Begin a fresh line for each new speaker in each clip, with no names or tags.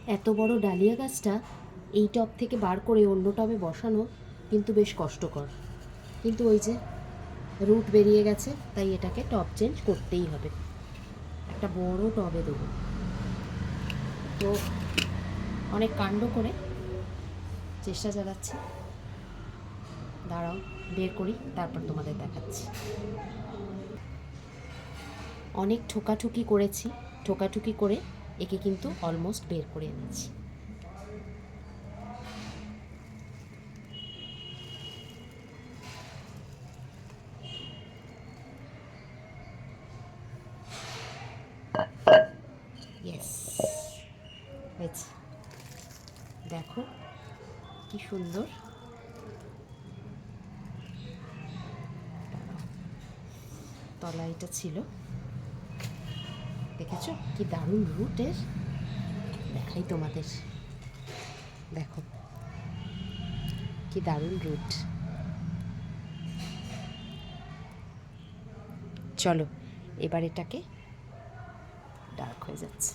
এত বড় ডালিয়া গাছটা এই টব থেকে বার করে অন্য টবে বসানো কিন্তু বেশ কষ্টকর, কিন্তু ওই যে রুট বেরিয়ে গেছে, তাই এটাকে টব চেঞ্জ করতেই হবে। একটা বড় টবে দেবো, তো অনেক কাণ্ড করে চেষ্টা চালাচ্ছি। দাঁড়াও, বের করি, তারপর তোমাদের দেখাচ্ছি। অনেক ঠোকাঠুকি করেছি, ঠোকাঠুকি করে একে কিন্তু অলমোস্ট বের করে এনেছি। ইয়েস, হয়েছে। দেখো কি সুন্দর। তলা এটা ছিল, দেখেছো কি দারুণ রুটের। দেখাই তোমাদের, দেখো কি দারুণ রুট। চলো এবার এটাকে, ডার্ক হয়ে যাচ্ছে,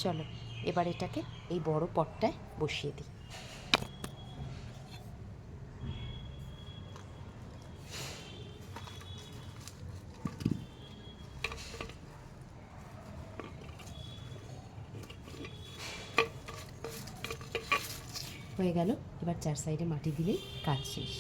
চলো এবার এটাকে এই বড় পটটায় বসিয়ে দিই। হয়ে গেল, এবার চার সাইডে মাটি দিলেই কাজ শেষ।